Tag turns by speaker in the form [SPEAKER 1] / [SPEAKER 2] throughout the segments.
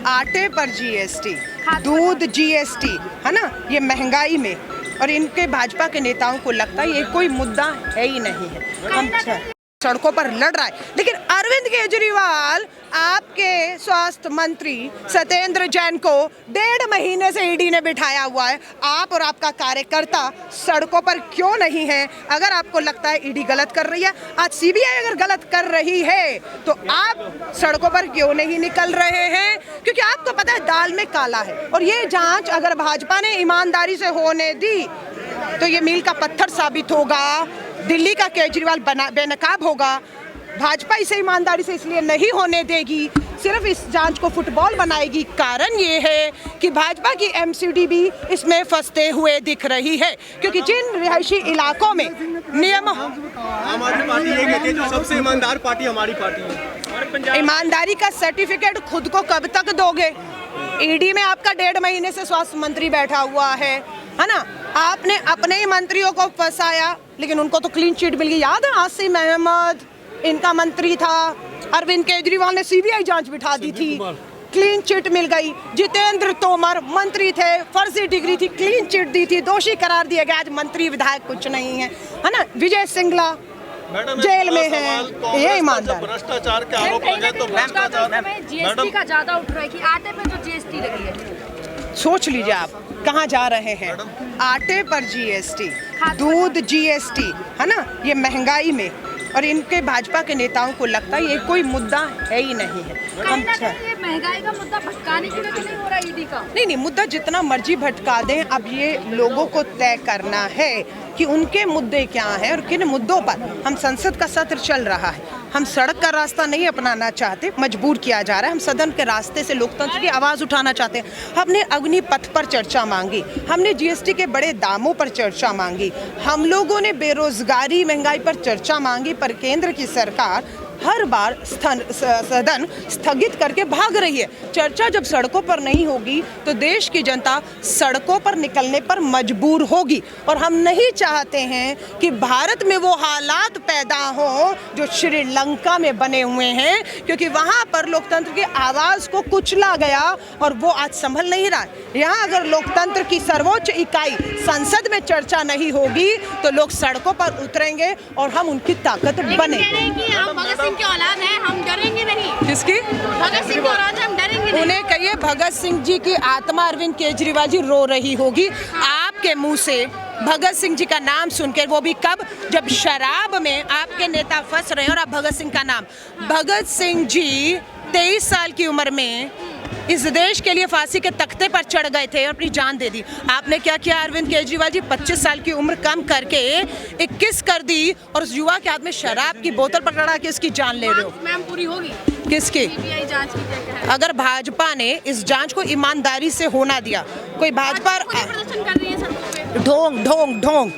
[SPEAKER 1] आटे पर जीएसटी, दूध जीएसटी, है ना, ये महंगाई में, और इनके भाजपा के नेताओं को लगता है ये कोई मुद्दा है ही नहीं है। हम सड़कों पर लड़ रहा है, लेकिन अरविंद केजरीवाल आपके स्वास्थ्य मंत्री सत्येंद्र जैन को 1.5 महीने से ईडी ने बिठाया हुआ है। आप और आपका कार्यकर्ता सड़कों पर क्यों नहीं है? अगर आपको लगता है ईडी गलत कर रही है, आज सीबीआई अगर गलत कर रही है, तो आप सड़कों पर क्यों नहीं निकल रहे हैं? क्योंकि आपको पता है दाल में काला है, और ये जांच अगर भाजपा ने ईमानदारी से होने दी तो ये मील का पत्थर साबित होगा। दिल्ली का केजरीवाल बेनकाब होगा। भाजपा इसे ईमानदारी से इसलिए नहीं होने देगी, सिर्फ इस जांच को फुटबॉल बनाएगी। कारण ये है कि भाजपा की एमसीडी भी इसमें फंसते हुए दिख रही है, क्योंकि जिन रिहायशी इलाकों में नियम,
[SPEAKER 2] हमारी पार्टी ये कहती है जो सबसे ईमानदार पार्टी हमारी पार्टी है।
[SPEAKER 1] ईमानदारी का सर्टिफिकेट खुद को कब तक दोगे? ईडी में आपका 1.5 महीने से स्वास्थ्य मंत्री बैठा हुआ है ना। आपने अपने ही मंत्रियों को फंसाया, लेकिन उनको तो क्लीन चिट मिल गई। याद है आसिम अहमद इनका मंत्री था, अरविंद केजरीवाल ने सीबीआई जांच बिठा दी थी, क्लीन चिट मिल गई। जितेंद्र तोमर मंत्री थे, फर्जी डिग्री थी, क्लीन चिट दी थी, दोषी करार दिया गया। आज मंत्री विधायक कुछ नहीं है ना। विजय सिंगला जेल में है। ये ईमानदार
[SPEAKER 2] भ्रष्टाचार के आरोप लगे तो
[SPEAKER 3] जीएसटी का ज्यादा उठ रहा है कि आटे पे जो जीएसटी लगी है।
[SPEAKER 1] सोच लीजिए आप कहाँ जा रहे हैं। आटे पर जीएसटी, दूध जीएसटी, है ना, ये महंगाई में, और इनके भाजपा के नेताओं को लगता है ये कोई मुद्दा है ही नहीं है। हम
[SPEAKER 3] ये महंगाई का मुद्दा भटकाने के लिए तो नहीं हो रहा ईडी का?
[SPEAKER 1] नहीं, मुद्दा जितना मर्जी भटका दें, अब ये लोगों को तय करना है कि उनके मुद्दे क्या हैं और किन मुद्दों पर। हम संसद का सत्र चल रहा है, हम सड़क का रास्ता नहीं अपनाना चाहते, मजबूर किया जा रहा है। हम सदन के रास्ते से लोकतंत्र की आवाज़ उठाना चाहते हैं। हमने अग्निपथ पर चर्चा मांगी, हमने जीएसटी के बड़े दामों पर चर्चा मांगी, हम लोगों ने बेरोजगारी महंगाई पर चर्चा मांगी, पर केंद्र की सरकार हर बार सदन स्थगित करके भाग रही है। चर्चा जब सड़कों पर नहीं होगी तो देश की जनता सड़कों पर निकलने पर मजबूर होगी, और हम नहीं चाहते हैं कि भारत में वो हालात पैदा हो जो श्रीलंका में बने हुए हैं, क्योंकि वहाँ पर लोकतंत्र की आवाज़ को कुचला गया और वो आज संभल नहीं रहा है। यहाँ अगर लोकतंत्र की सर्वोच्च इकाई संसद में चर्चा नहीं होगी तो लोग सड़कों पर उतरेंगे और हम उनकी ताकत बने।
[SPEAKER 3] की औलाद है, हम डरेंगे नहीं।
[SPEAKER 1] किसकी?
[SPEAKER 3] भगत सिंह की औलाद है, हम डरेंगे नहीं।
[SPEAKER 1] उन्हें कहिए भगत सिंह जी की आत्मा अरविंद केजरीवाल जी रो रही होगी आपके मुंह से भगत सिंह जी का नाम सुनकर। वो भी कब? जब शराब में आपके नेता फंस रहे हैं और आप भगत सिंह का नाम। भगत सिंह जी 23 साल की उम्र में इस देश के लिए फांसी के तख्ते पर चढ़ गए थे और अपनी जान दे दी। आपने क्या किया अरविंद केजरीवाल जी? 25 साल की उम्र कम करके 21 कर दी, और उस युवा के हाथ में शराब की बोतल पकड़ा के उसकी जान ले रहे हो।
[SPEAKER 3] मैम पूरी होगी
[SPEAKER 1] किसकी?
[SPEAKER 3] सीबीआई जांच की क्या है?
[SPEAKER 1] अगर भाजपा ने इस जांच को ईमानदारी से होना दिया, कोई भाजपा
[SPEAKER 3] प्रदर्शन कर रही है सड़कों पे,
[SPEAKER 1] ढोंग ढोंग ढोंग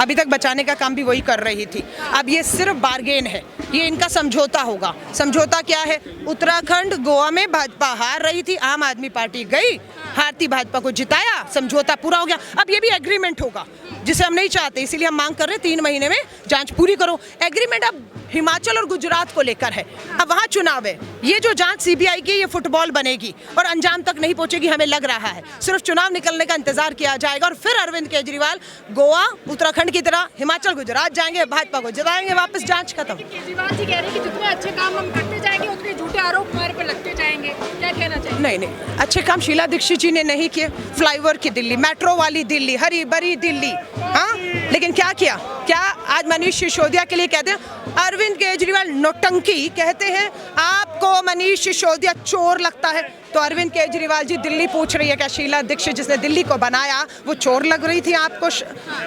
[SPEAKER 1] अभी तक बचाने का काम भी वही कर रही थी। अब ये सिर्फ बार्गेन है, ये इनका समझौता होगा। समझौता क्या है? उत्तराखंड गोवा में भाजपा हार रही थी, आम आदमी पार्टी गई, हारती भाजपा को जिताया, समझौता पूरा हो गया। अब ये भी एग्रीमेंट होगा जिसे हम नहीं चाहते, इसीलिए हम मांग कर रहे हैं 3 महीने में जांच पूरी करो। एग्रीमेंट अब हिमाचल और गुजरात को लेकर है, अब वहाँ चुनाव है। ये जो जांच सीबीआई की, ये फुटबॉल बनेगी और अंजाम तक नहीं पहुंचेगी, हमें लग रहा है। सिर्फ चुनाव निकलने का इंतजार किया जाएगा और फिर अरविंद केजरीवाल गोवा उत्तराखंड की तरह हिमाचल गुजरात जाएंगे, भाजपा को जिताएंगे, वापस जांच खत्म।
[SPEAKER 3] केजरीवाल जी कह रहे हैं कि जितने अच्छे काम हम करते जाएंगे उतने झूठे आरोप हमारे पर लगते जाएंगे, क्या कहना चाहिए?
[SPEAKER 1] नहीं, अच्छे काम शीला दीक्षित जी ने नहीं किए। फ्लाईओवर की दिल्ली, मेट्रो वाली दिल्ली, हरी भरी दिल्ली, हाँ, लेकिन क्या किया? क्या आज मनीष सिसोदिया के लिए कहते हैं अरविंद केजरीवाल नौटंकी कहते हैं? आपको मनीष सिसोदिया चोर लगता है तो अरविंद केजरीवाल जी दिल्ली पूछ रही है क्या शीला दीक्षित जिसने दिल्ली को बनाया वो चोर लग रही थी आपको?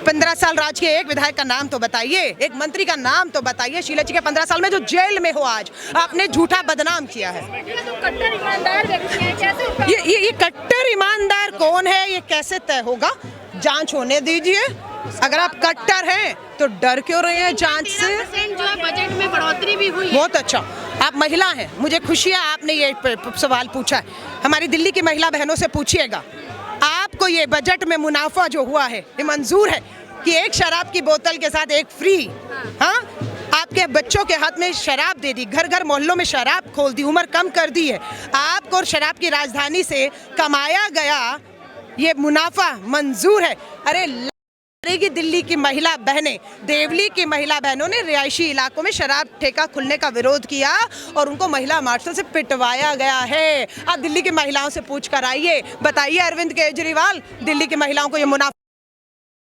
[SPEAKER 1] 15 साल राज के एक विधायक का नाम तो बताइए, एक मंत्री का नाम तो बताइए। शीला जी के 15 साल में जो जेल में हो आज, आपने झूठा बदनाम किया है।
[SPEAKER 3] कट्टर ईमानदार व्यक्ति हैं, कैसे
[SPEAKER 1] ये कट्टर ईमानदार कौन है ये कैसे तय होगा? जांच होने दीजिए। अगर आप कट्टर हैं तो डर क्यों रहे हैं जांच से?
[SPEAKER 3] जो है बजट में बढ़ोतरी भी हुई है।
[SPEAKER 1] बहुत अच्छा, आप महिला हैं, मुझे खुशी है आपने ये सवाल पूछा है। हमारी दिल्ली की महिला बहनों से पूछिएगा, आपको ये बजट में मुनाफा जो हुआ है ये मंजूर है कि एक शराब की बोतल के साथ एक फ्री? हाँ, आप आपके बच्चों के हाथ में शराब दे दी, घर घर मोहल्लों में शराब खोल दी, उम्र कम कर दी है। आपको और शराब की राजधानी से कमाया गया ये मुनाफा मंजूर है। अरे करेगी दिल्ली की महिला बहनें, देवली की महिला बहनों ने रिहायशी इलाकों में शराब ठेका खुलने का विरोध किया और उनको महिला मार्शल से पिटवाया गया है। आप दिल्ली की महिलाओं से पूछ कर आइए, बताइए अरविंद केजरीवाल, दिल्ली की महिलाओं को ये मुनाफा